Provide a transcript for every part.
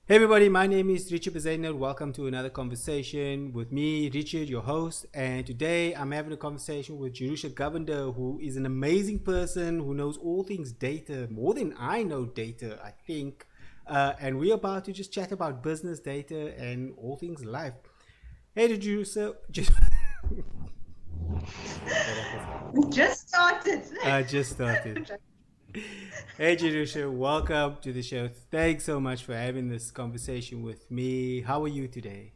Hey everybody, my name is Richard Govender. Welcome to another conversation with me, Richard, your host. And today I'm having a conversation with Jerusha Govender, who is an amazing person who knows all things data, more than I know data, I think. And we're about to just chat about business data and all things life. Hey, Jerusha. We just started. I just started. Hey, Jerusha, welcome to the show. Thanks so much for having this conversation with me. How are you today?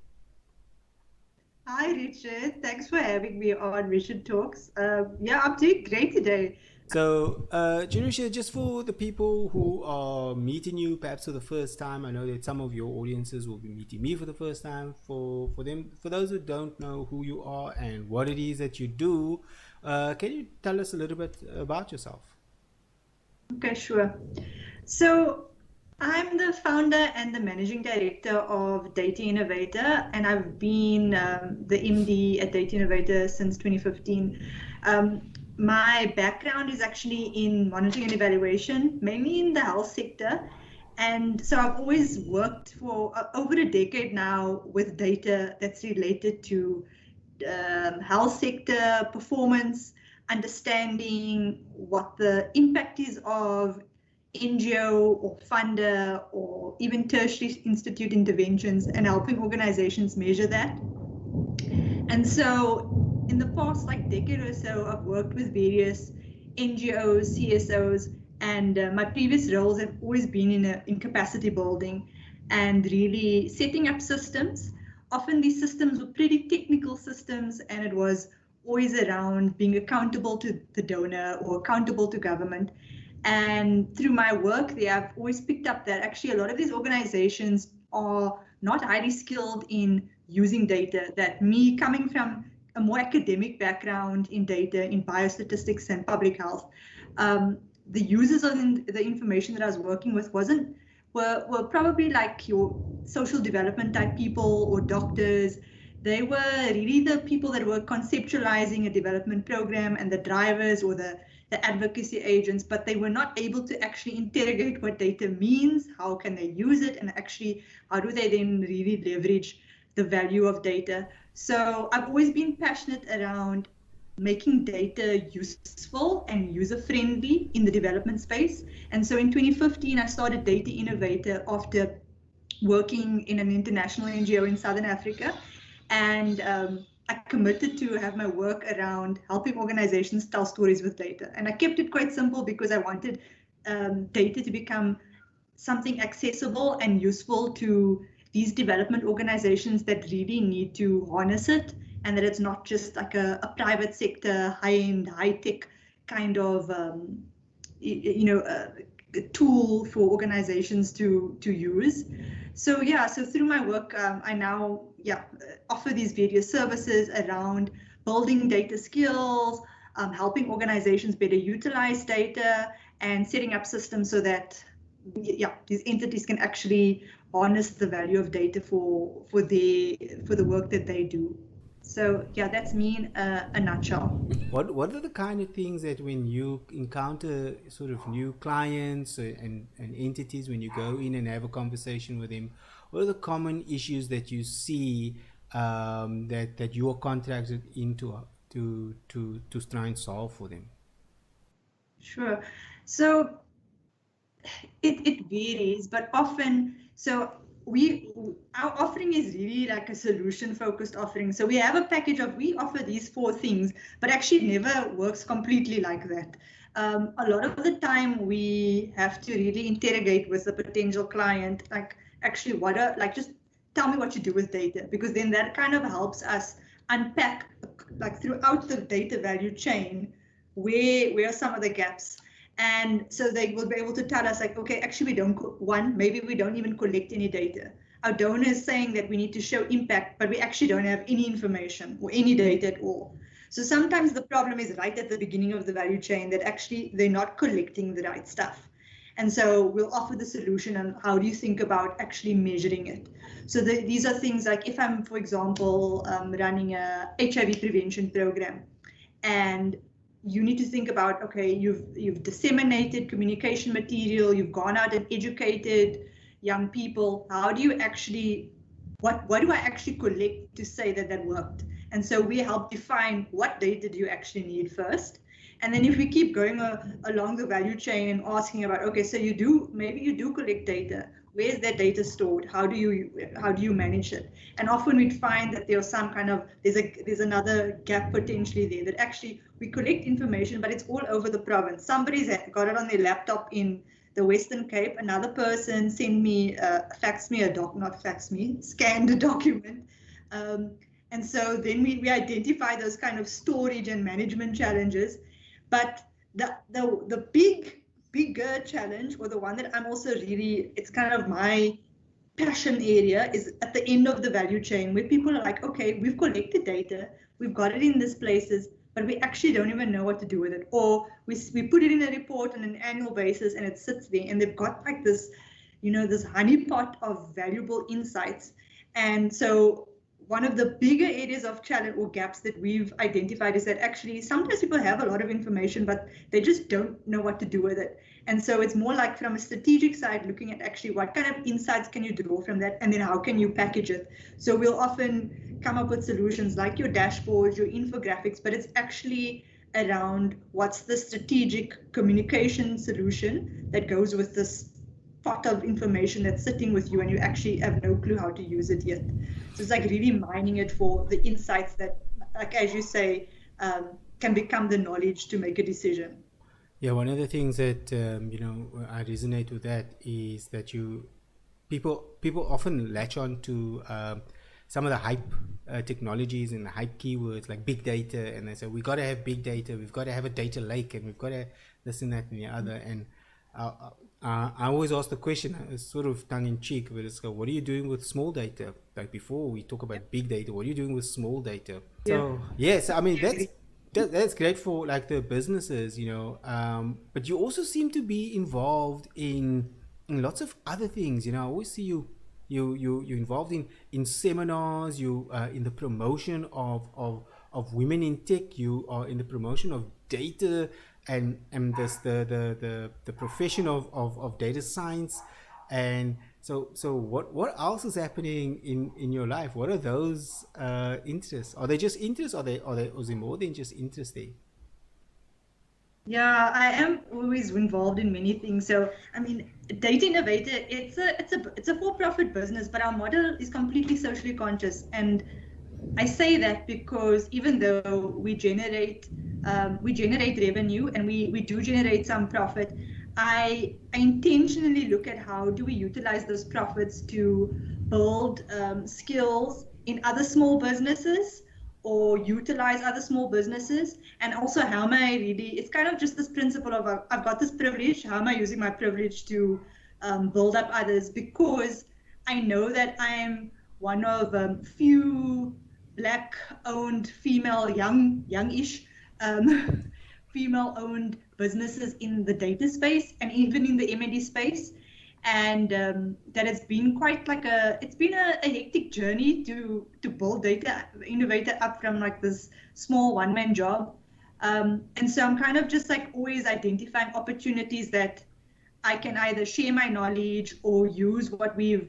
Hi, Richard. Thanks for having me on Richard Talks. Yeah, I'm doing great today. So, Jerusha, just for the people who are meeting you perhaps for the first time, I know that some of your audiences will be meeting me for the first time. For them, for those who don't know who you are and what it is that you do, can you tell us a little bit about yourself? Okay, sure. So, I'm the founder and the managing director of Data Innovator, and I've been the MD at Data Innovator since 2015. My background is actually in monitoring and evaluation, mainly in the health sector. And so I've always worked for over a decade now with data that's related to health sector performance, understanding what the impact is of NGO or funder or even tertiary institute interventions and helping organizations measure that. And so in the past decade or so, I've worked with various NGOs, CSOs, and my previous roles have always been in capacity building and really setting up systems. Often these systems were pretty technical systems, and it was always around being accountable to the donor or accountable to government. And through my work there, I've always picked up that actually a lot of these organizations are not highly skilled in using data, that me coming from a more academic background in data, in biostatistics and public health, the users of the information that I was working with were probably like your social development type people or doctors. They were really the people that were conceptualizing a development program and the drivers or the advocacy agents, but they were not able to actually interrogate what data means, how can they use it, and actually how do they then really leverage the value of data. So I've always been passionate around making data useful and user-friendly in the development space. And so in 2015, I started Data Innovator after working in an international NGO in Southern Africa. And I committed to have my work around helping organizations tell stories with data. And I kept it quite simple because I wanted data to become something accessible and useful to these development organizations that really need to harness it, and that it's not just like a private sector, high-end, high-tech kind of a tool for organizations to use. So yeah, so through my work, I now offer these various services around building data skills, helping organizations better utilize data, and setting up systems so that these entities can actually harness the value of data for the work that they do. So yeah, that's me in a nutshell. What are the kind of things that when you encounter sort of new clients and entities, when you go in and have a conversation with them, what are the common issues that you see that you are contracted into to try and solve for them? Sure. So it varies, but often, so we our offering is really like a solution focused offering. So we have a package of, we offer these four things, but actually it never works completely like that. A lot of the time we have to really interrogate with the potential client, like actually what are, like, just tell me what you do with data, because then that kind of helps us unpack, like, throughout the data value chain, where are some of the gaps. And so they will be able to tell us, like, okay, actually we don't, one, maybe we don't even collect any data. Our donor is saying that we need to show impact, but we actually don't have any information or any data at all. So sometimes the problem is right at the beginning of the value chain, that actually they're not collecting the right stuff. And so we'll offer the solution on how do you think about actually measuring it. So these are things like, if I'm, for example, running a HIV prevention program, and you need to think about, okay, you've disseminated communication material, you've gone out and educated young people, how do you actually, what do I actually collect to say that that worked? And so we help define what data do you actually need first. And then if we keep going along the value chain and asking about, okay, so maybe you do collect data. Where's that data stored? How do you manage it? And often we'd find that there's some kind of, there's another gap potentially there, that actually we collect information, but it's all over the province. Somebody's got it on their laptop in the Western Cape. Another person scanned a document. And so then we identify those kind of storage and management challenges. But the bigger challenge, or the one that I'm also really, it's kind of my passion area, is at the end of the value chain, where people are like, okay, we've collected data, we've got it in these places, but we actually don't even know what to do with it. Or we put it in a report on an annual basis and it sits there, and they've got like this, this honeypot of valuable insights. And so one of the bigger areas of challenge or gaps that we've identified is that actually sometimes people have a lot of information, but they just don't know what to do with it. And so it's more like, from a strategic side, looking at actually what kind of insights can you draw from that, and then how can you package it. So we'll often come up with solutions like your dashboards, your infographics, but it's actually around what's the strategic communication solution that goes with this pot of information that's sitting with you and you actually have no clue how to use it yet. So it's like really mining it for the insights that, like as you say, can become the knowledge to make a decision. Yeah, one of the things that I resonate with that is that people often latch on to some of the hype technologies and the hype keywords like big data, and they say we got to have big data, we've got to have a data lake, and we've got to this and that and the other. And I always ask the question, sort of tongue in cheek, but it's like, what are you doing with small data? Like before we talk about big data, what are you doing with small data? Yeah. So yes, I mean that's great for like the businesses, but you also seem to be involved in lots of other things. I always see you're involved in seminars, you in the promotion of women in tech, you are in the promotion of data and this the profession of data science. And so what else is happening in your life? What are those interests? Are they just interests, or is it more than just interest there? Yeah, I am always involved in many things. So, I mean, Data Innovator, it's a for-profit business, but our model is completely socially conscious. And I say that because even though we generate revenue, and we do generate some profit, I intentionally look at how do we utilize those profits to build skills in other small businesses, or utilize other small businesses. And also, how am I really, it's kind of just this principle of I've got this privilege, how am I using my privilege to build up others? Because I know that I'm one of few Black-owned female, youngish female-owned businesses in the data space, and even in the M&D space. And that it's been quite like a hectic journey to build Data Innovator up from like this small one-man job. And so I'm kind of just like always identifying opportunities that I can either share my knowledge or use what we've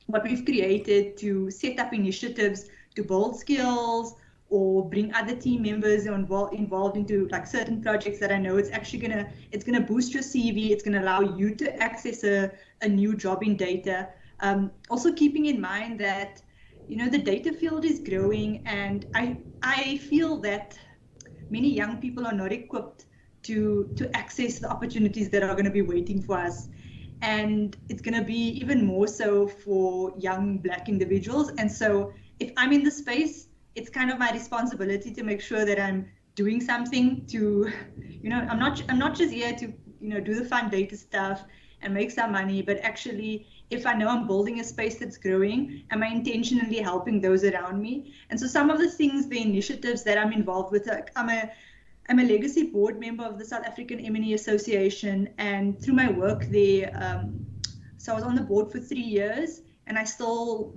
created to set up initiatives to build skills, or bring other team members involved into like certain projects that I know it's actually gonna boost your CV. It's gonna allow you to access a new job in data. Also keeping in mind that the data field is growing, and I feel that many young people are not equipped to access the opportunities that are going to be waiting for us. And it's going to be even more so for young Black individuals. And so if I'm in the space, it's kind of my responsibility to make sure that I'm doing something to, I'm not just here to, do the fun data stuff and make some money, but actually, if I know I'm building a space that's growing, am I intentionally helping those around me? And so some of the things, the initiatives that I'm involved with, I'm a legacy board member of the South African M&E Association, and through my work there, so I was on the board for 3 years, and I still,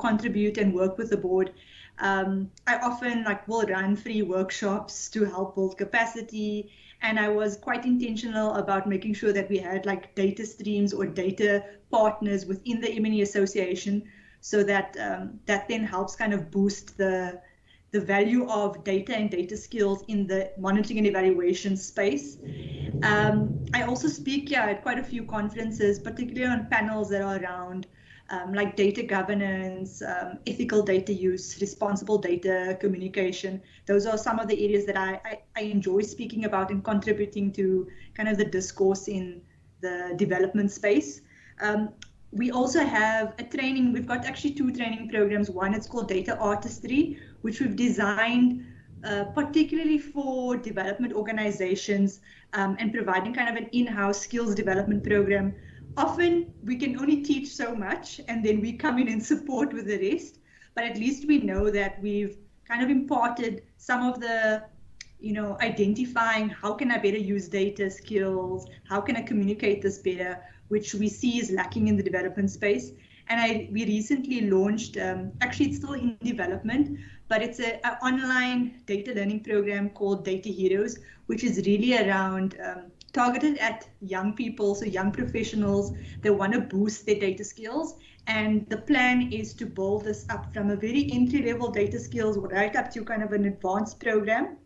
contribute and work with the board. I often will run free workshops to help build capacity, And I was quite intentional about making sure that we had like data streams or data partners within the M&E Association, so that that then helps kind of boost the value of data and data skills in the monitoring and evaluation space. I also speak at quite a few conferences, particularly on panels that are around like data governance, ethical data use, responsible data communication. Those are some of the areas that I enjoy speaking about and contributing to kind of the discourse in the development space. We also have a training, we've got actually two training programs. One, it's called Data Artistry, which we've designed particularly for development organizations, and providing kind of an in-house skills development program. Often we can only teach so much and then we come in and support with the rest, but at least we know that we've kind of imparted some of the, identifying how can I better use data skills, how can I communicate this better, which we see is lacking in the development space. And we recently launched, actually it's still in development, but it's an online data learning program called Data Heroes, which is really around targeted at young people, so young professionals that want to boost their data skills. And the plan is to build this up from a very entry-level data skills right up to kind of an advanced program,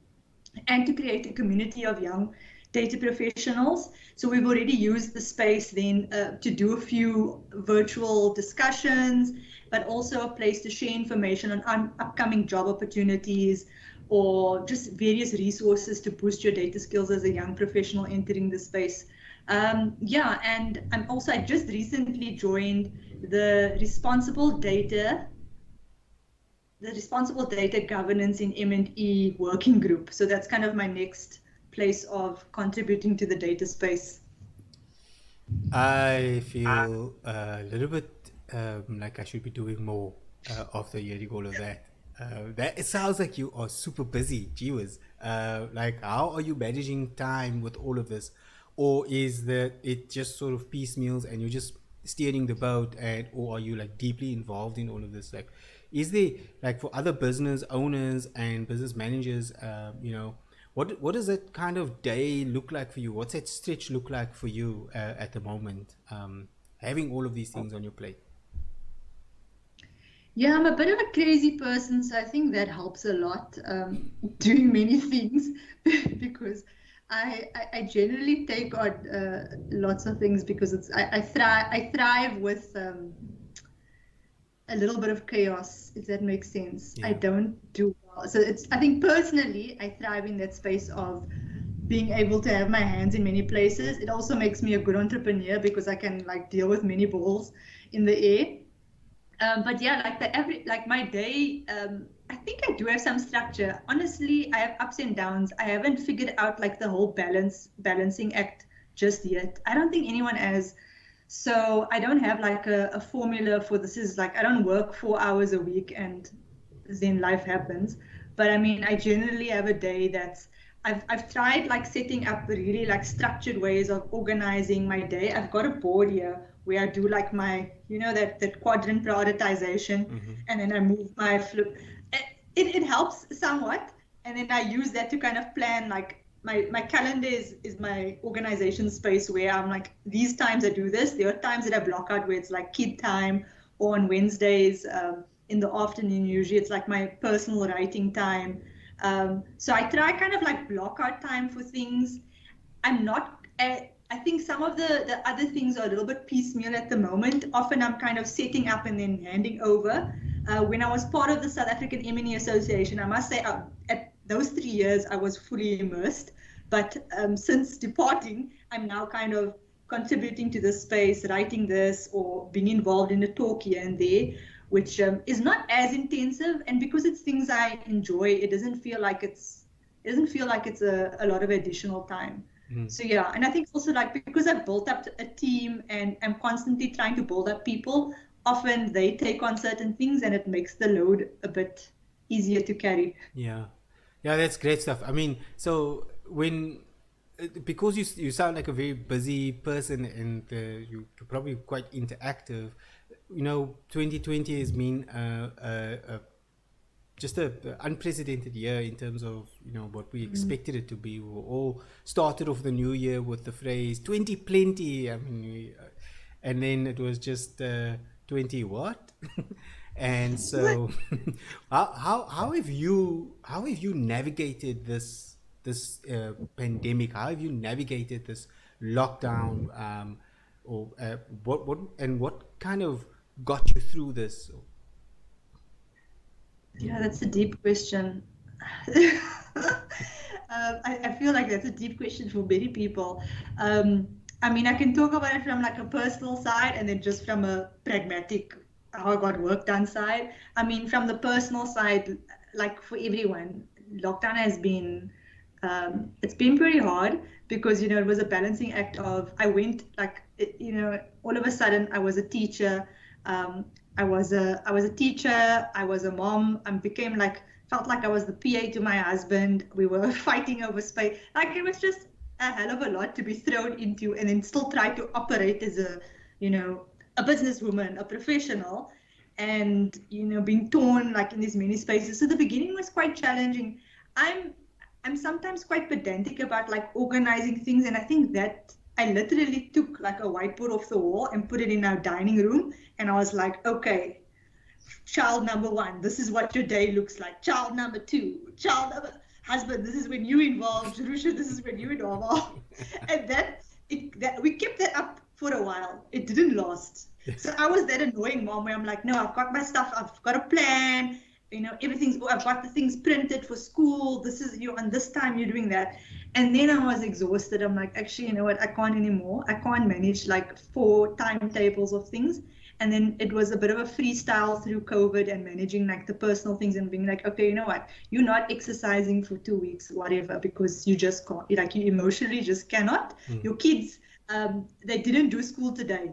and to create a community of young data professionals. So we've already used the space then to do a few virtual discussions, but also a place to share information on upcoming job opportunities, or just various resources to boost your data skills as a young professional entering the space. Yeah, and I just recently joined the Responsible Data Governance in M&E working group. So that's kind of my next place of contributing to the data space. I feel a little bit like I should be doing more after hearing all of that. It sounds like you are super busy. Gee whiz. Like, how are you managing time with all of this? Or is that it just sort of piecemeals and you're just steering the boat, or are you like deeply involved in all of this? Like, is there, like, for other business owners and business managers, what does that kind of day look like for you? What's that stretch look like for you at the moment, having all of these things on your plate? Yeah, I'm a bit of a crazy person, so I think that helps a lot, doing many things because I generally take on lots of things because I thrive with a little bit of chaos, if that makes sense. Yeah. I don't do well. So I think personally, I thrive in that space of being able to have my hands in many places. It also makes me a good entrepreneur because I can like deal with many balls in the air. But yeah, like my day, I think I do have some structure. Honestly, I have ups and downs. I haven't figured out like the whole balancing act just yet. I don't think anyone has. So I don't have like a formula for this. Is like I don't work 4 hours a week and then life happens. But I mean, I generally have a day that's I've tried like setting up really like structured ways of organizing my day. I've got a board here where I do like my, that quadrant prioritization, and then I move my flip. It helps somewhat, and then I use that to kind of plan like my calendar is my organization space where I'm like, these times I do this. There are times that I block out where it's like kid time, or on Wednesdays in the afternoon, usually it's like my personal writing time. So I try kind of like block out time for things. I'm not, I think some of the other things are a little bit piecemeal at the moment. Often I'm kind of setting up and then handing over. When I was part of the South African M&E Association, I must say at those 3 years, I was fully immersed. But since departing, I'm now kind of contributing to this space, writing this, or being involved in a talk here and there, which is not as intensive. And because it's things I enjoy, it doesn't feel like it's a lot of additional time. So yeah, and I think also like because I've built up a team and I'm constantly trying to build up people, often they take on certain things and it makes the load a bit easier to carry. Yeah, that's great stuff. I mean, so because you sound like a very busy person, and you're probably quite interactive. 2020 has been just a unprecedented year in terms of what we expected it to be. We all started off the new year with the phrase 20 plenty. I mean, and then it was just 20 what? And so, how have you navigated this pandemic? How have you navigated this lockdown? Or what kind of got you through this? Yeah, that's a deep question. I feel like that's a deep question for many people. I mean, I can talk about it from like a personal side and then just from a pragmatic, how I got work done side. I mean, from the personal side, like for everyone, lockdown has been, it's been pretty hard because, it was a balancing act of, I went like, all of a sudden I was a teacher. Um, I was a teacher. I was a mom. I became like felt like I was the PA to my husband. We were fighting over space. Like it was just a hell of a lot to be thrown into, and then still try to operate as a businesswoman, a professional, and being torn like in these many spaces. So the beginning was quite challenging. I'm I'm sometimes quite pedantic about like organizing things, and I think that I literally took like a whiteboard off the wall and put it in our dining room, and I was like, okay, child number one, this is what your day looks like. Child number two, husband, this is when you involve. Jerusha, this is when you involve. And that we kept that up for a while. It didn't last. So I was that annoying mom where I'm like, no, I've got my stuff, I've got a plan, I've got the things printed for school. This is you on this time you're doing that. And then I was exhausted. I'm like, actually, you know what? I can't anymore. I can't manage like 4 timetables of things. And then it was a bit of a freestyle through COVID and managing like the personal things and being like, okay, you know what? You're not exercising for 2 weeks, whatever, because you just can't, like you emotionally just cannot. Your kids, they didn't do school today.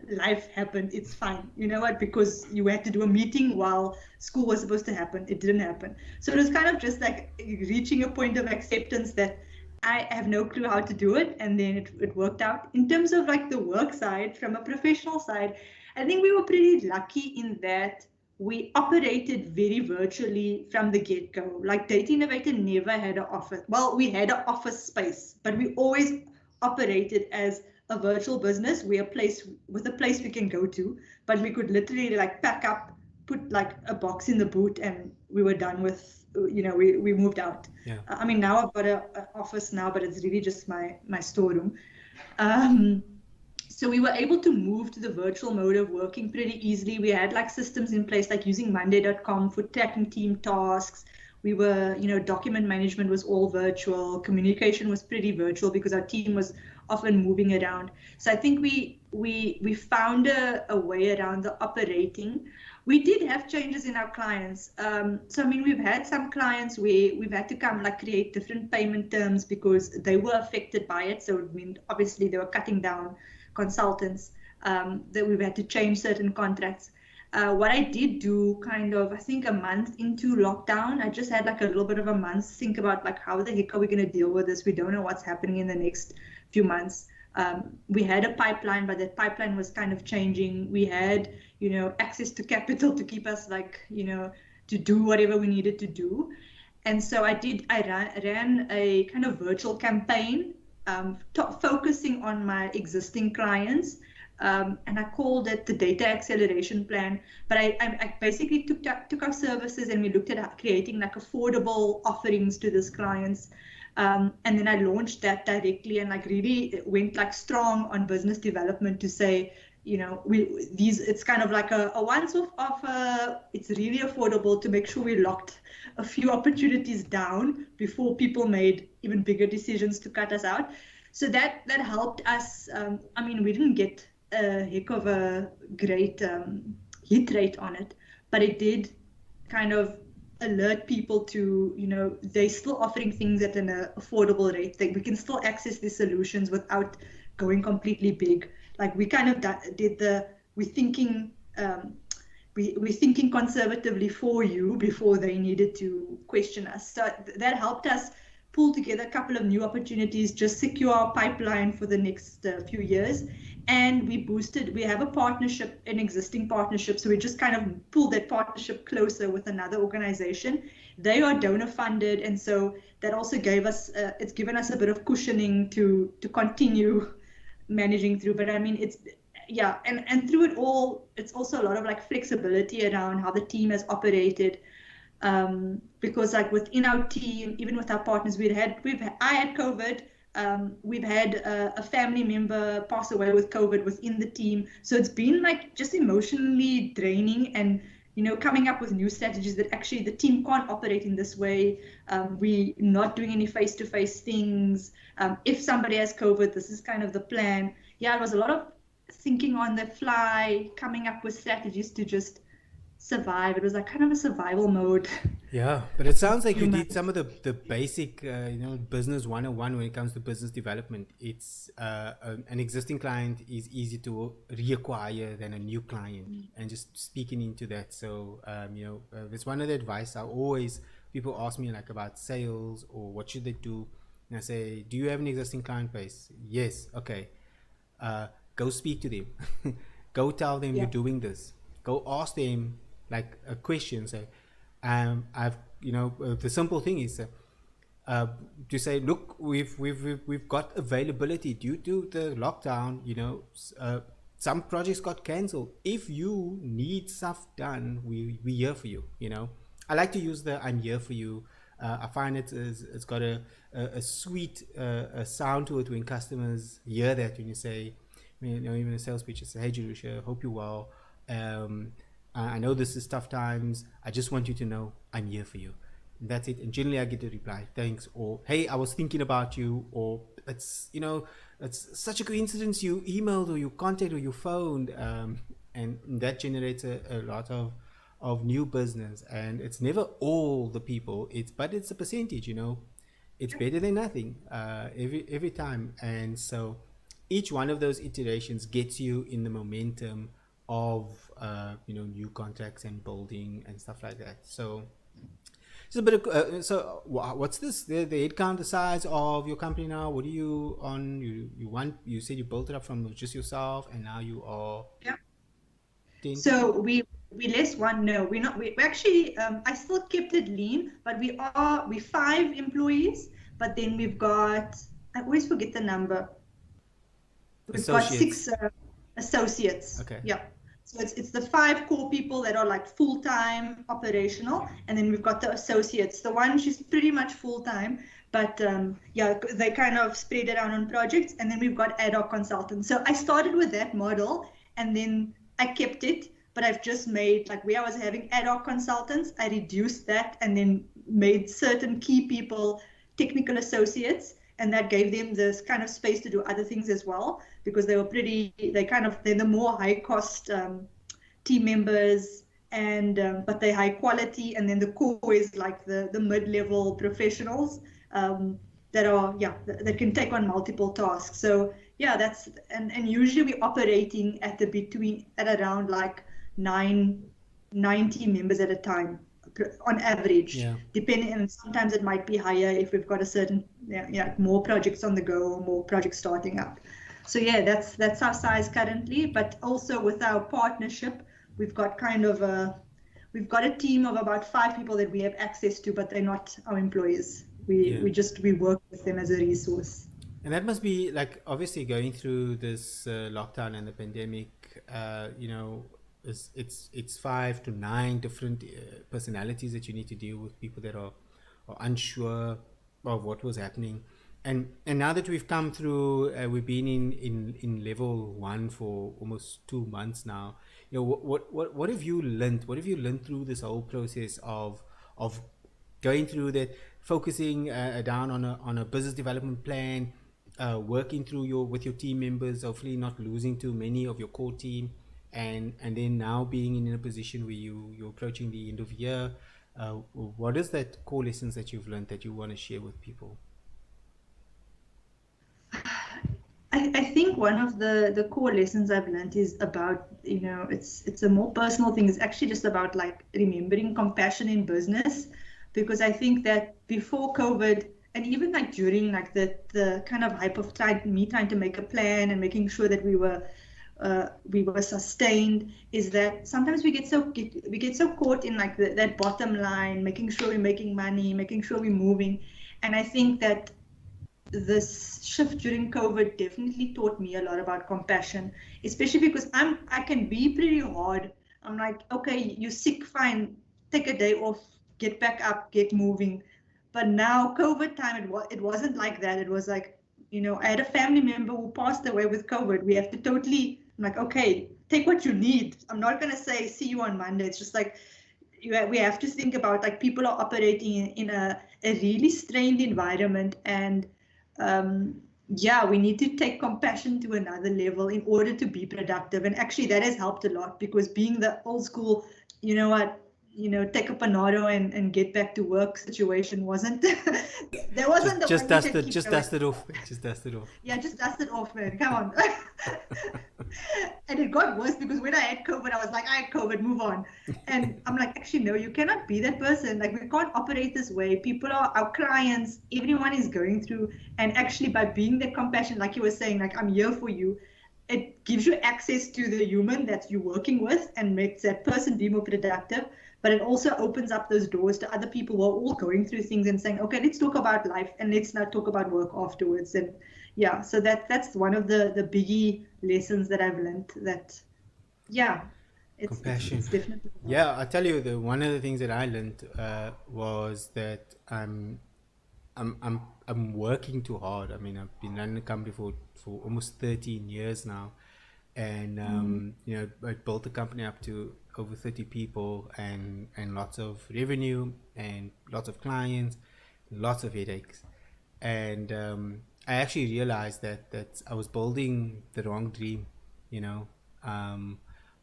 Life happened. It's fine. You know what? Because you had to do a meeting while school was supposed to happen. It didn't happen. So it was kind of just like reaching a point of acceptance that I have no clue how to do it. And then it worked out. In terms of like the work side, from a professional side, I think we were pretty lucky in that we operated very virtually from the get-go. Like Data Innovator never had an office. Well, we had an office space, but we always operated as a virtual business. We're a place with a place we can go to, but we could literally like pack up, put like a box in the boot, and we were done with, we moved out. Yeah. I mean, now I've got an office now, but it's really just my storeroom. So we were able to move to the virtual mode of working pretty easily. We had like systems in place, like using Monday.com for tracking team tasks. We were, document management was all virtual. Communication was pretty virtual because our team was often moving around. So I think we found a way around the operating. We did have changes in our clients. So I mean, we've had some clients where we've had to come like create different payment terms because they were affected by it. So I mean, obviously they were cutting down consultants, that we've had to change certain contracts. What I did do kind of, I think a month into lockdown, I just had like a little bit of a month to think about like, how the heck are we going to deal with this? We don't know what's happening in the next few months. We had a pipeline, but that pipeline was kind of changing. We had, access to capital to keep us like, to do whatever we needed to do. And so I ran a kind of virtual campaign, focusing on my existing clients. And I called it the Data Acceleration Plan. But I basically took our services and we looked at creating like affordable offerings to these clients. And then I launched that directly and like really went like strong on business development to say, it's kind of like a once-off offer. It's really affordable to make sure we locked a few opportunities down before people made even bigger decisions to cut us out. So that helped us. I mean, we didn't get a heck of a great hit rate on it, but it did kind of alert people to, they're still offering things at an affordable rate. We can still access these solutions without going completely big. Like we kind of we're thinking conservatively for you before they needed to question us. So that helped us pull together a couple of new opportunities, just secure our pipeline for the next few years. And we have a partnership, an existing partnership. So we just kind of pulled that partnership closer with another organization. They are donor funded. And so that also it's given us a bit of cushioning to continue managing through. But I mean, and through it all, it's also a lot of like flexibility around how the team has operated. Because like within our team, even with our partners, I had COVID. We've had a family member pass away with COVID within the team. So it's been like just emotionally draining, and coming up with new strategies that actually the team can't operate in this way. We're not doing any face-to-face things. If somebody has COVID, this is kind of the plan. Yeah, it was a lot of thinking on the fly, coming up with strategies to just survive. It was like kind of a survival mode. Yeah, but it sounds like you did some of the basic, business 101 when it comes to business development. It's an existing client is easy to reacquire than a new client, and just speaking into that. So, it's one of the advice people ask me like about sales or what should they do. And I say, do you have an existing client base? Yes. Okay. Go speak to them. Go tell them you're doing this. Go ask them like a question. Say, the simple thing is to say, look, we've got availability due to the lockdown. Some projects got cancelled. If you need stuff done, we here for you. I like to use the "I'm here for you." I find it's got a sweet sound to it when customers hear that. When you say, even a sales pitch, say, "Hey, Jerusha, hope you're well. I know this is tough times. I just want you to know I'm here for you." And that's it. And generally I get a reply, "Thanks," or "Hey, I was thinking about you," or it's such a coincidence you emailed or you contacted or you phoned. And that generates a lot of new business. And it's never all the people, but it's a percentage. It's better than nothing every time. And so each one of those iterations gets you in the momentum of new contacts and building and stuff like that. So it's a bit of what's this, the headcount, the size of your company now? What are you on? You said you built it up from just yourself, and now you are 10 so people? we less one. No, we're not. We actually I still kept it lean, but we 5 employees, but then we've got, I always forget the number. We've got 6 associates. Okay. Yeah. So it's the 5 core people that are like full-time operational, and then we've got the associates. The one, she's pretty much full-time, but they kind of spread it out on projects, and then we've got ad hoc consultants. So I started with that model, and then I kept it, but I've just made, like, where I was having ad hoc consultants, I reduced that and then made certain key people technical associates, and that gave them this kind of space to do other things as well, because they're the more high cost team members, and but they're high quality, and then the core is like the mid-level professionals that can take on multiple tasks. So yeah, that's and usually we're operating at around like 90 members at a time on average, depending, and sometimes it might be higher if we've got a certain more projects on the go or more projects starting up. So yeah, that's our size currently. But also with our partnership, we've got a team of about 5 people that we have access to, but they're not our employees. We work with them as a resource. And that must be like, obviously, going through this lockdown and the pandemic, it's 5 to 9 different personalities that you need to deal with, people that are unsure of what was happening. And now that we've come through, we've been in level 1 for almost 2 months now. What have you learned? What have you learned through this whole process of going through that, focusing down on a business development plan, working through with your team members, hopefully not losing too many of your core team, and then now being in a position where you're approaching the end of year? What is that core lessons that you've learned that you want to share with people? I think one of the core lessons I've learned is about, it's a more personal thing. It's actually just about like remembering compassion in business, because I think that before COVID, and even like during like the kind of hype of trying to make a plan and making sure that we were sustained, is that sometimes we get so caught in like that bottom line, making sure we're making money, making sure we're moving. And I think that this shift during COVID definitely taught me a lot about compassion, especially because I can be pretty hard. I'm like, okay, you're sick, fine, take a day off, get back up, get moving. But now COVID time, it wasn't like that. It was like, I had a family member who passed away with COVID. We have to totally, I'm like, okay, take what you need. I'm not gonna say see you on Monday. It's just like we have to think about like people are operating in a really strained environment, and yeah, we need to take compassion to another level in order to be productive. And actually that has helped a lot, because being the old school, you know what, take a panado and get back to work situation wasn't that wasn't the Just one we dust should it, keep just going. dust it off. Just dust it off. Yeah, just dust it off, man. Come on. And it got worse, because when I had COVID, I was like, I had COVID, move on. And I'm like, actually, no, you cannot be that person. Like, we can't operate this way. People are our clients, everyone is going through. And actually, by being that compassion, like you were saying, like, I'm here for you, it gives you access to the human that you're working with and makes that person be more productive. But it also opens up those doors to other people who are all going through things and saying, okay, let's talk about life and let's not talk about work afterwards. And yeah, so that's one of the biggie lessons that I've learned, that yeah, Compassion. it's definitely Yeah, I tell you, the one of the things that I learned was that I'm working too hard. I mean, I've been running a company for almost 13 years now, and I built the company up to over 30 people, and lots of revenue and lots of clients, lots of headaches, and I actually realized that I was building the wrong dream, you know,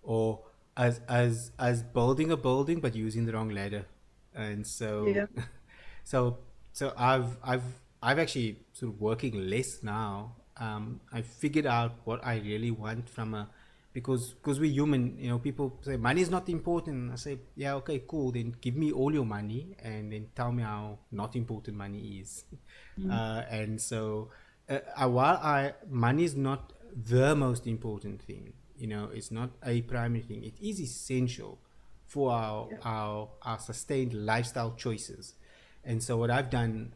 or as building a building but using the wrong ladder, and so yeah. so so I've actually sort of working less now. I figured out what I really want from a, because we're human, people say money is not important. I say, yeah, okay, cool, then give me all your money and then tell me how not important money is. And so while I money is not the most important thing, it's not a primary thing, it is essential for our sustained lifestyle choices. And so what I've done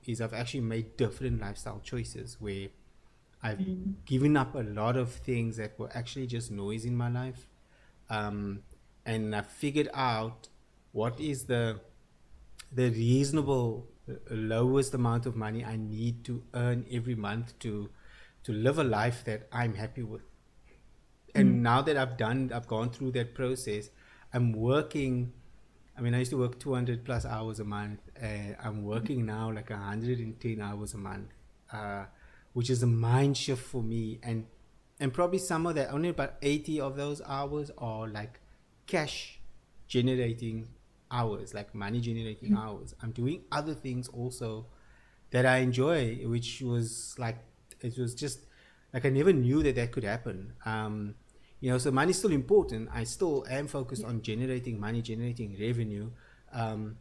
is I've actually made different lifestyle choices where I've given up a lot of things that were actually just noise in my life, um, and I figured out what is the reasonable lowest amount of money I need to earn every month to live a life that I'm happy with. And now that I've gone through that process, I'm working. I mean, I used to work 200 plus hours a month. I'm working now like 110 hours a month, which is a mind shift for me. And probably some of that, only about 80 of those hours are like cash generating hours, like money generating hours. I'm doing other things also that I enjoy, which was like, it was just like I never knew that could happen. So money is still important. I still am focused on generating money, generating revenue, um,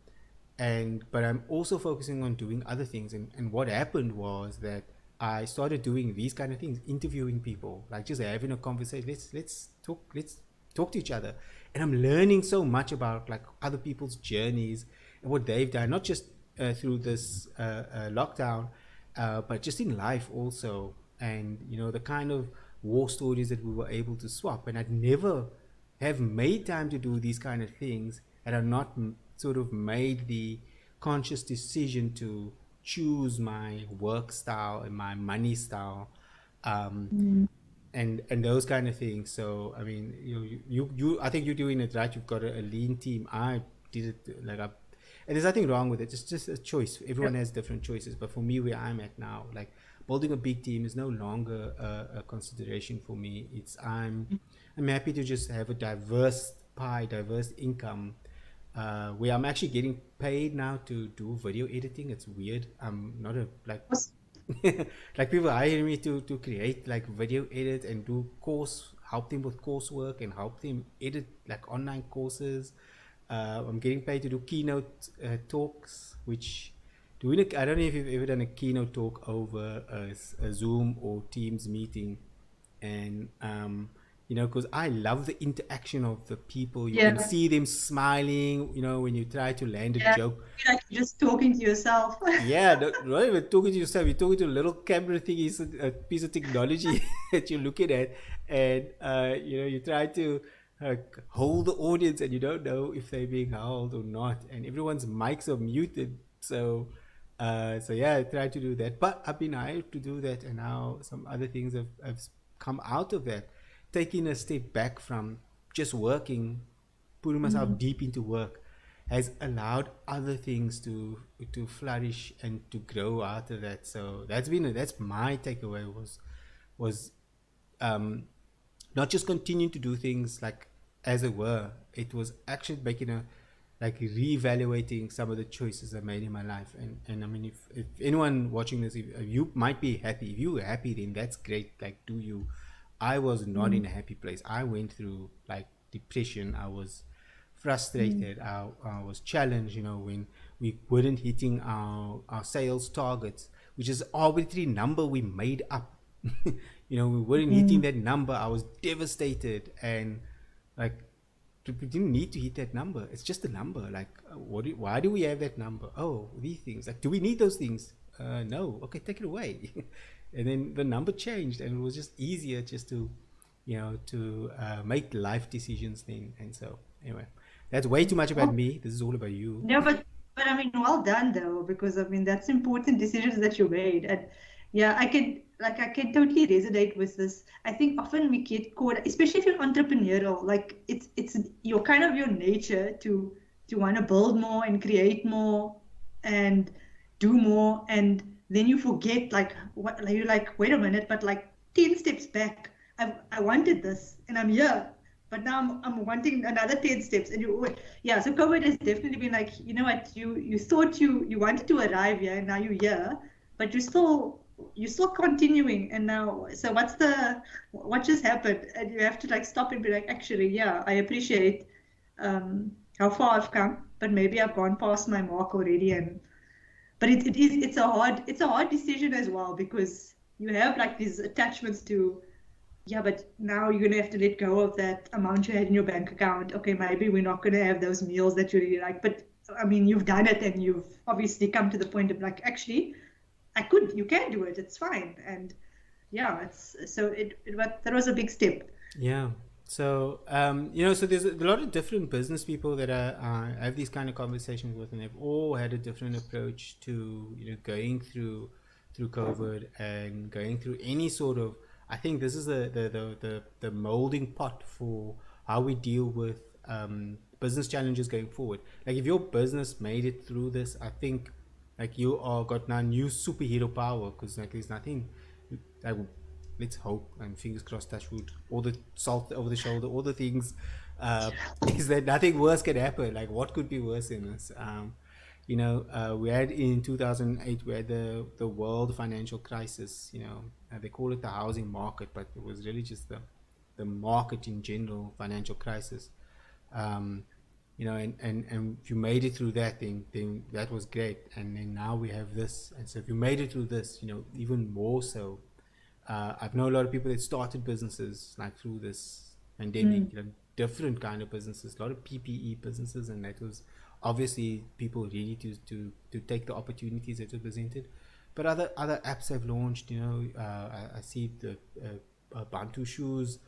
but I'm also focusing on doing other things. And what happened was that I started doing these kind of things, interviewing people, like just having a conversation. Let's talk to each other, and I'm learning so much about like other people's journeys and what they've done, not just through this lockdown, but just in life also. And the kind of war stories that we were able to swap. And I'd never have made time to do these kind of things had I not sort of made the conscious decision to choose my work style and my money style, um, and those kind of things. So I mean, you I think you're doing it right. You've got a lean team. I did it like and there's nothing wrong with it. It's just a choice. Everyone has different choices. But for me, where I'm at now, like building a big team is no longer a consideration for me. I'm happy to just have a diverse pie, diverse income, where I'm actually getting paid now to do video editing. It's weird. I'm not a like like people hire me to create like video edit and do help them with coursework and help them edit like online courses. I'm getting paid to do keynote talks, which doing a, I don't know if you've ever done a keynote talk over a Zoom or Teams meeting, and you know, because I love the interaction of the people. You can Yeah, see them smiling. You know, when you try to land a yeah. joke. You're like just talking to yourself. Yeah, not even talking to yourself. You're talking to a little camera thing. It's a piece of technology that you're looking at, and you know, you try to hold the audience, and you don't know if they're being held or not, and everyone's mics are muted. So, so yeah, I try to do that. But I've been hired to do that, and now some other things have come out of that. Taking a step back from just working, putting myself Mm, deep into work has allowed other things to flourish and to grow out of that. So that's my takeaway was um not just continuing to do things like as it were. It was actually making a like reevaluating some of the choices I made in my life. And I mean, if anyone watching this, if you might be happy. If you were happy, then that's great. Like, do you? I was not mm, in a happy place. I went through like depression. I was mm, frustrated. I was challenged. You know, when we weren't hitting our sales targets, which is arbitrary number we made up. You know, we weren't hitting mm. that number. I was devastated, and like we didn't need to hit that number. It's just a number. Like, why do we have that number? Oh, these things. Like, do we need those things? No. Okay, take it away. And then the number changed, and it was just easier just to, you know, to make life decisions then. And so, anyway, that's way too much about Well, me. This is all about you. no, but I mean, well done though, because I mean that's important decisions that you made, and yeah, I can totally resonate with this. I think often we get caught, especially if you're entrepreneurial, like it's your kind of your nature to want to build more and create more and do more, and then you forget like what like, you're like, wait a minute, but like 10 steps back, I wanted this and I'm here, but now I'm wanting another 10 steps, and you yeah, so COVID has definitely been like, you know what, you thought you wanted to arrive here, and now you're here, but you're still continuing, and now so what just happened? And you have to like stop and be like, actually, yeah, I appreciate how far I've come, but maybe I've gone past my mark already, and but it's a hard decision as well, because you have like these attachments to, yeah, but now you're gonna have to let go of that amount you had in your bank account. Okay, maybe we're not gonna have those meals that you really like. But I mean, you've done it, and you've obviously come to the point of like, actually, you can do it. It's fine. And yeah, it's so but that was a big step. Yeah. So, you know, so there's a lot of different business people that I have these kind of conversations with, and they've all had a different approach to, you know, going through COVID and going through any sort of. I think this is the molding pot for how we deal with business challenges going forward. Like, if your business made it through this, I think like you are got now new superhero power, because like there's nothing like, let's hope and fingers crossed, touch wood, all the salt over the shoulder, all the things, uh, is that nothing worse can happen. Like, what could be worse than this? You know, we had in 2008, we had the world financial crisis. You know, they call it the housing market, but it was really just the market in general, financial crisis. um, you know, and if you made it through that thing, then that was great. And then now we have this, and so if you made it through this, you know, even more so. I've known a lot of people that started businesses like through this pandemic, Mm, you know, different kind of businesses, a lot of PPE businesses, and that was obviously people ready to take the opportunities that were presented. But other apps have launched. You know, I see the Bantu shoes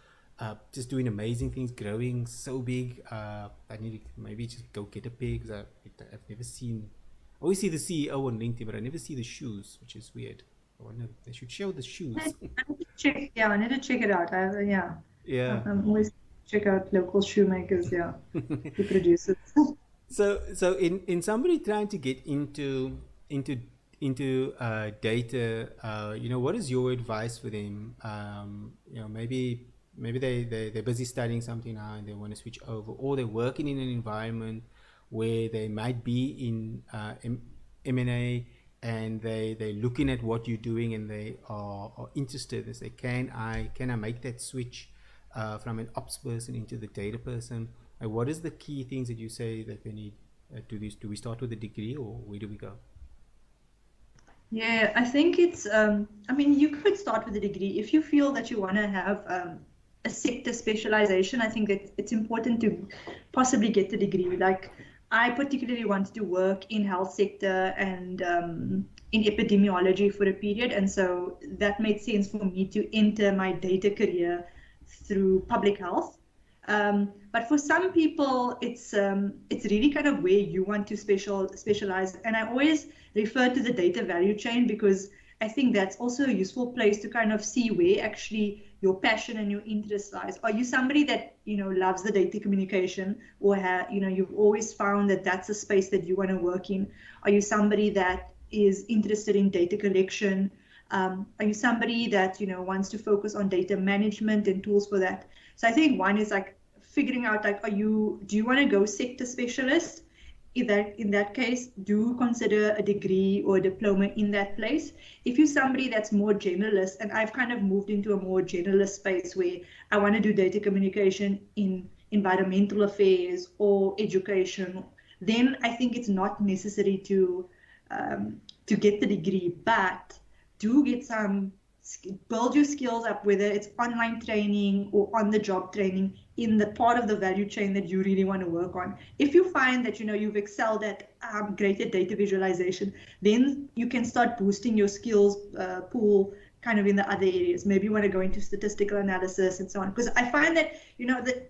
just doing amazing things, growing so big. I need to maybe just go get a pair, because I've never seen. I always see the CEO on LinkedIn, but I never see the shoes, which is weird. I wonder, they should show the shoes. I need to check. Yeah, I need to check it out. Yeah, Yeah. I'm always check out local shoemakers. Yeah, who produces. So in somebody trying to get into data, you know, what is your advice for them? You know, maybe they're busy studying something now and they want to switch over, or they're working in an environment where they might be in M&A, and they're looking at what you're doing, and they are interested. They say, can I make that switch from an ops person into the data person? What is the key things that you say that they need to this? Do we start with a degree, or where do we go? Yeah, I think it's, I mean, you could start with a degree. If you feel that you want to have a sector specialization, I think that it's important to possibly get the degree. Like, I particularly wanted to work in health sector and in epidemiology for a period. And so that made sense for me to enter my data career through public health. But for some people, it's really kind of where you want to specialize. And I always refer to the data value chain because I think that's also a useful place to kind of see where actually your passion and your interest lies. Are you somebody that loves the data communication, or you've always found that that's a space that you want to work in? Are you somebody that is interested in data collection? Are you somebody that wants to focus on data management and tools for that? So I think one is like figuring out like, do you want to go sector specialist? In that case, do consider a degree or a diploma in that place. If you're somebody that's more generalist, and I've kind of moved into a more generalist space where I want to do data communication in environmental affairs or education, then I think it's not necessary to get the degree, but do get some, build your skills up, whether it's online training or on the job training in the part of the value chain that you really want to work on. If you find that you've excelled at great at data visualization, then you can start boosting your skills pool kind of in the other areas. Maybe you want to go into statistical analysis and so on, because I find that the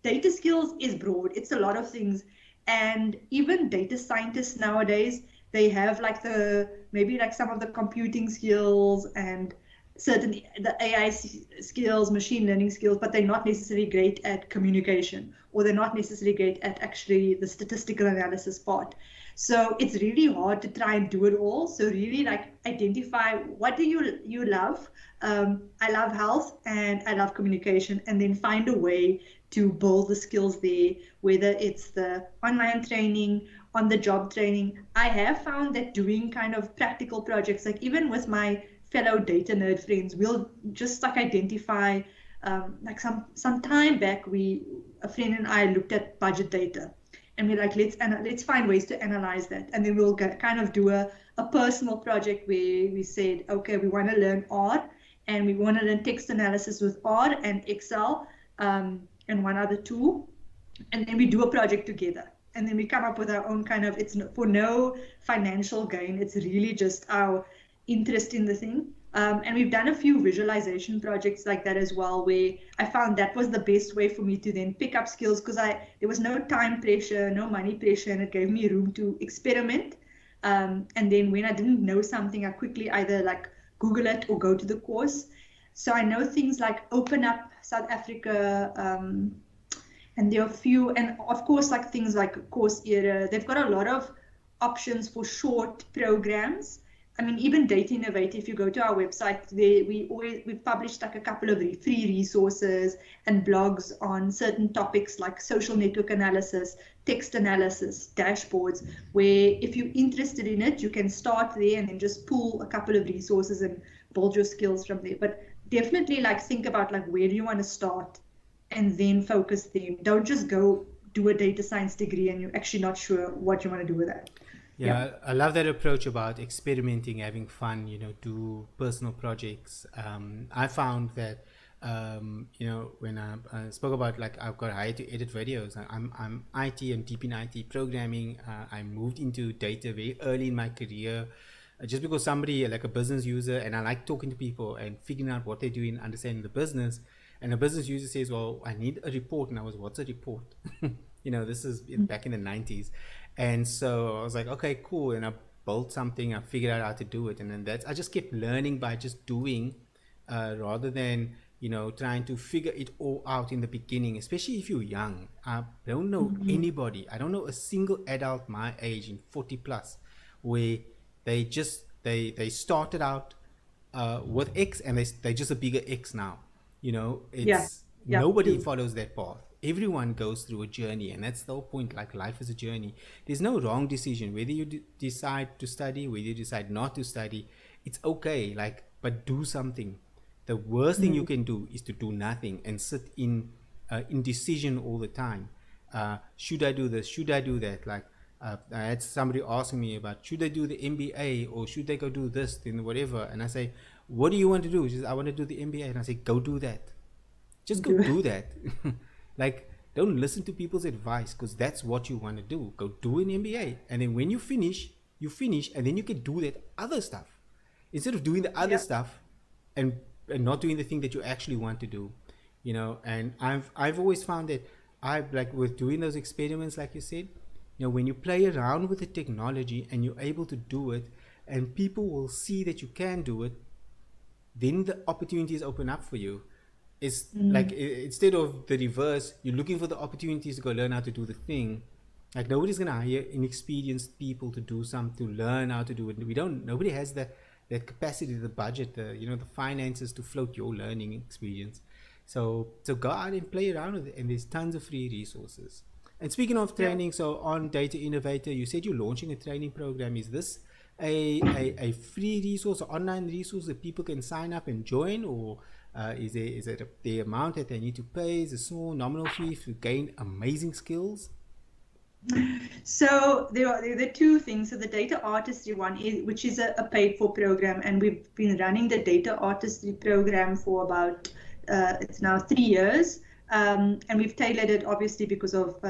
data skills is broad. It's a lot of things. And even data scientists nowadays, they have like maybe like some of the computing skills and certain the AI skills, machine learning skills, but they're not necessarily great at communication, or they're not necessarily great at actually the statistical analysis part. So it's really hard to try and do it all. So really like identify what do you love. I love health and I love communication, and then find a way to build the skills there, whether it's the online training, on the job training. I have found that doing kind of practical projects, like even with my fellow data nerd friends, we'll just like identify, like some time back, a friend and I looked at budget data, and we're like, let's find ways to analyze that, and then we'll kind of do a personal project where we said, okay, we want to learn R, and we want to learn text analysis with R and Excel, and one other tool, and then we do a project together, and then we come up with our own kind of, it's for no financial gain, it's really just our interest in the thing. And we've done a few visualization projects like that as well, where I found that was the best way for me to then pick up skills, because there was no time pressure, no money pressure, and it gave me room to experiment. And then when I didn't know something, I quickly either like Google it or go to the course. So I know things like Open Up South Africa, and there are a few, and of course like things like Coursera, they've got a lot of options for short programs. I mean, even Data Innovator, if you go to our website, we've published like a couple of free resources and blogs on certain topics like social network analysis, text analysis, dashboards, where if you're interested in it, you can start there and then just pull a couple of resources and build your skills from there. But definitely like think about like where do you want to start, and then focus there. Don't just go do a data science degree and you're actually not sure what you want to do with that. Yeah, I love that approach about experimenting, having fun, do personal projects. I found that, when I spoke about like I've got hired to edit videos, I'm IT, I'm deep in IT programming. I moved into data very early in my career, just because somebody like a business user, and I like talking to people and figuring out what they're doing, understanding the business. And a business user says, well, I need a report. And I was, what's a report? This is back in the 90s. And so I was like, okay, cool. And I built something, I figured out how to do it. And then I just kept learning by just doing, rather than, trying to figure it all out in the beginning, especially if you're young. I don't know anybody. I don't know a single adult my age in 40 plus where they started out with X, and they just a bigger X now. Yeah. It's Yeah. nobody True. follows that path. Everyone goes through a journey, and that's the whole point. Like life is a journey. There's no wrong decision. Whether you decide to study, whether you decide not to study, it's okay. Like, but do something. The worst thing you can do is to do nothing and sit in indecision all the time. Should I do this? Should I do that? Like, I had somebody asking me about should they do the MBA or should they go do this, then whatever. And I say, what do you want to do? She says, I want to do the MBA. And I say, go do that. Just go Do do that. Like, don't listen to people's advice because that's what you want to do. Go do an MBA. And then when you finish, and then you can do that other stuff. Instead of doing the other yeah. stuff and not doing the thing that you actually want to do, you know. And I've always found that I like with doing those experiments, like you said, you know, when you play around with the technology and you're able to do it, and people will see that you can do it, then the opportunities open up for you. It's like instead of the reverse, you're looking for the opportunities to go learn how to do the thing. Like nobody's gonna hire inexperienced people to do something, to learn how to do it. Nobody has that capacity, the budget, the the finances to float your learning experience. So go out and play around with it, and there's tons of free resources. And speaking of Yeah. training, so on Data Innovator, you said you're launching a training program. Is this a free resource, or online resource that people can sign up and join, or is it the amount that they need to pay is a small nominal fee to gain amazing skills? So there are two things. So the data artistry one is, which is a paid for program, and we've been running the data artistry program for about it's now 3 years, and we've tailored it obviously because of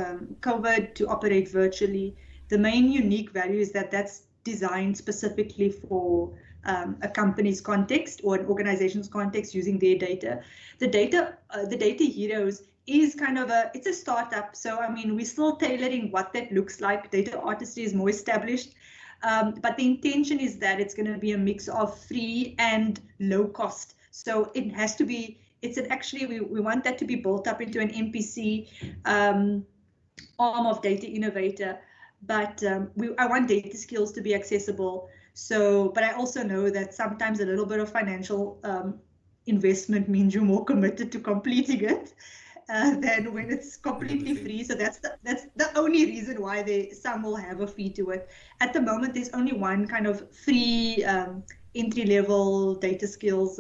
COVID to operate virtually. The main unique value is that that's designed specifically for a company's context or an organization's context using their data. The data heroes is kind of it's a startup. So, I mean, we're still tailoring what that looks like. Data artistry is more established. But the intention is that it's going to be a mix of free and low cost. So it has to be, we want that to be built up into an MPC arm of Data Innovator. But I want data skills to be accessible. So, but I also know that sometimes a little bit of financial investment means you're more committed to completing it than when it's completely 100%. free. So that's the only reason why some will have a fee to it. At the moment, there's only one kind of free entry-level data skills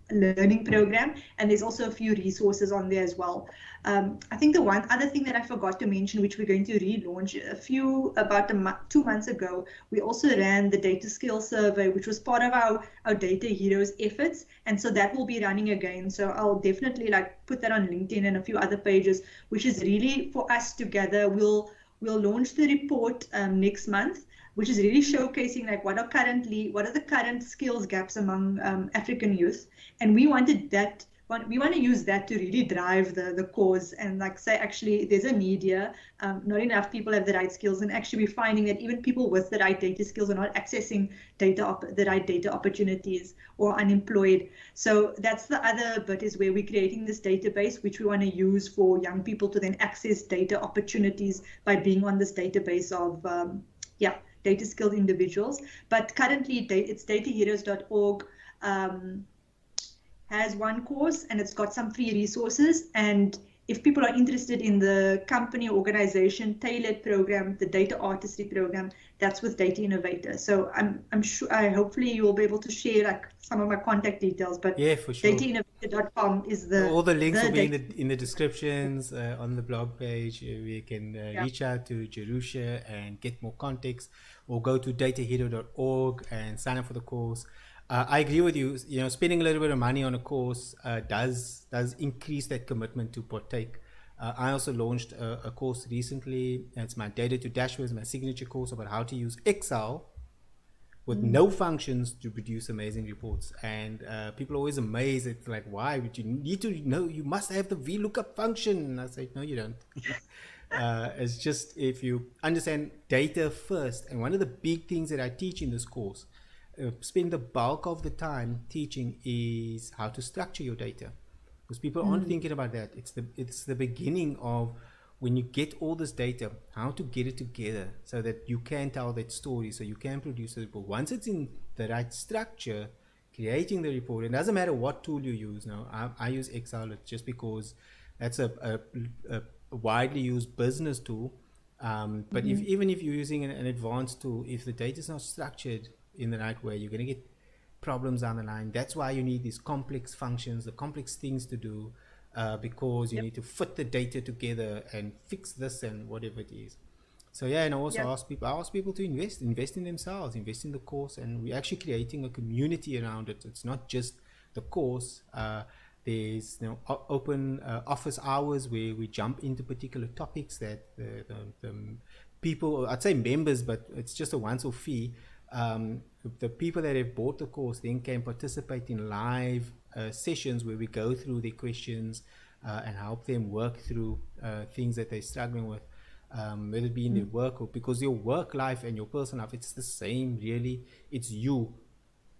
learning program, and there's also a few resources on there as well. I think the one other thing that I forgot to mention, which we're going to relaunch about 2 months ago, we also ran the data skills survey, which was part of our data heroes efforts, and so that will be running again. So I'll definitely put that on LinkedIn and a few other pages, which is really for us together. We'll launch the report next month, which is really showcasing what are the current skills gaps among African youth, and we want to use that to really drive the cause and say, actually, there's a need here. Not enough people have the right skills, and actually we're finding that even people with the right data skills are not accessing the right data opportunities or unemployed. So that's the other bit, is where we're creating this database, which we want to use for young people to then access data opportunities by being on this database of data skilled individuals. But currently it's dataheroes.org has one course, and it's got some free resources. And if people are interested in the company organization tailored program, the data artistry program, that's with Data Innovator. So I'm sure, hopefully you will be able to share some of my contact details, but Yeah, for sure. datainnovator.com is All the links will be in the descriptions on the blog page. We can reach out to Jerusha and get more context, or go to datahero.org and sign up for the course. I agree with you. Spending a little bit of money on a course does increase that commitment to partake. I also launched a course recently. It's my Data to Dashboards, my signature course about how to use Excel with no functions to produce amazing reports. And people are always amazed at why would you need to know? You must have the VLOOKUP function. And I say, no, you don't. It's just, if you understand data first. And one of the big things that I teach in this course, spend the bulk of the time teaching, is how to structure your data, because people aren't thinking about that. It's the beginning of, when you get all this data, how to get it together so that you can tell that story, so you can produce a report. Once it's in the right structure, creating the report, it doesn't matter what tool you use. Now I use Excel just because that's a widely used business tool, but even if you're using an advanced tool, if the data is not structured in the right way, you're going to get problems down the line. That's why you need these complex functions, the complex things to do, because you need to fit the data together and fix this and whatever it is. So yeah, and I also Yeah. I ask people to invest in themselves, invest in the course, and we're actually creating a community around it. It's not just the course. There's open office hours where we jump into particular topics that the people, I'd say members, but it's just a once-off fee. The people that have bought the course then can participate in live sessions where we go through their questions and help them work through things that they're struggling with, whether it be in their work or because your work life and your personal life, it's the same, really. It's you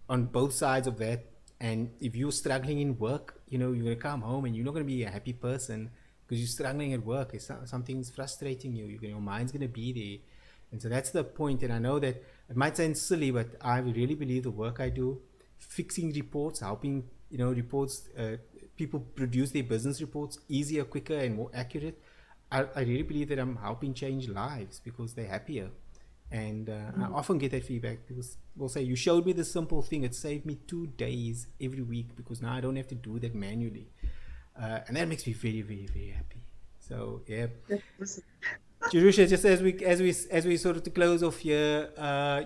on both sides of that. And if you're struggling in work, you're going to come home and you're not going to be a happy person because you're struggling at work. Something's frustrating you. Your mind's going to be there. And so that's the point. And I know that it might sound silly, but I really believe the work I do, fixing reports, helping, reports, people produce their business reports easier, quicker, and more accurate. I really believe that I'm helping change lives because they're happier. And I often get that feedback. People will say, you showed me this simple thing. It saved me 2 days every week because now I don't have to do that manually. And that makes me very, very, very happy. So, yeah. Jerusha, just as we sort of to close off here,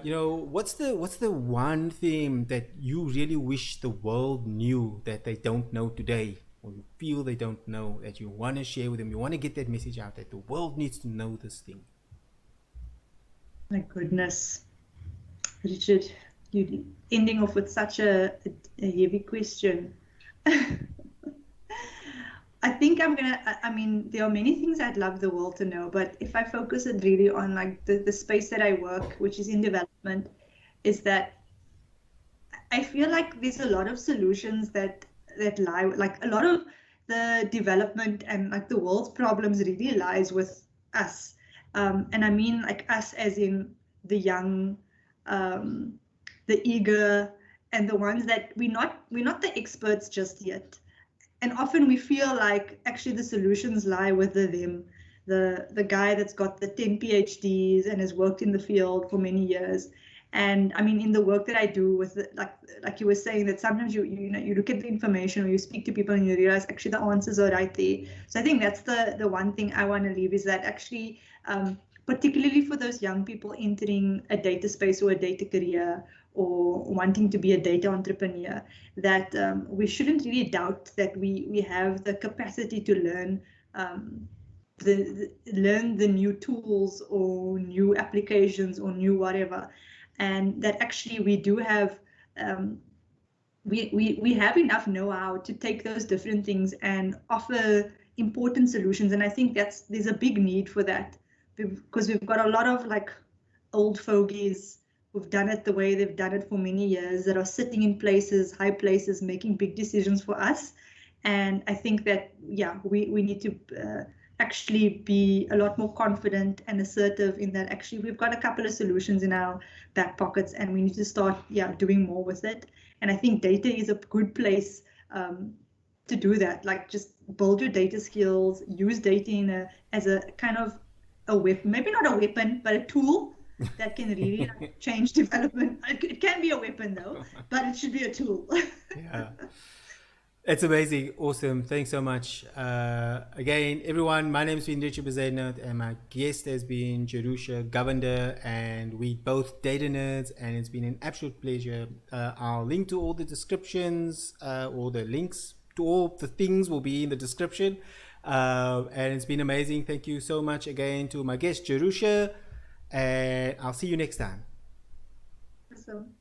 what's the one thing that you really wish the world knew that they don't know today, or you feel they don't know, that you want to share with them? You want to get that message out that the world needs to know this thing. My goodness, Richard, you ending off with such a heavy question. I think there are many things I'd love the world to know, but if I focus it really on like the space that I work, which is in development, is that I feel like there's a lot of solutions that lie, like a lot of the development and like the world's problems really lies with us. And I mean like us as in the young, the eager, and the ones that we're not the experts just yet. And often we feel like actually the solutions lie with them, the guy that's got the 10 PhDs and has worked in the field for many years. And I mean, in the work that I do with like you were saying, that sometimes you look at the information or you speak to people and you realize actually the answers are right there. So I think that's the one thing I want to leave, is that actually, particularly for those young people entering a data space or a data career, or wanting to be a data entrepreneur, that we shouldn't really doubt that we have the capacity to learn the new tools or new applications or new whatever, and that actually we do have we have enough know-how to take those different things and offer important solutions. And I think there's a big need for that, because we've got a lot of like old fogies who've done it the way they've done it for many years, that are sitting in places, high places, making big decisions for us. And I think that, yeah, we need to actually be a lot more confident and assertive in that actually we've got a couple of solutions in our back pockets and we need to start, doing more with it. And I think data is a good place to do that. Like, just build your data skills, use data as a kind of a weapon, maybe not a weapon, but a tool that can really change development. It can be a weapon though, but it should be a tool. Yeah. It's amazing. Awesome. Thanks so much. Again, everyone, my name is Richard Govender and my guest has been Jerusha Govender, and we both data nerds, and it's been an absolute pleasure. I'll link to all the descriptions, all the links to all the things will be in the description. And it's been amazing. Thank you so much again to my guest, Jerusha, and I'll see you next time. Awesome.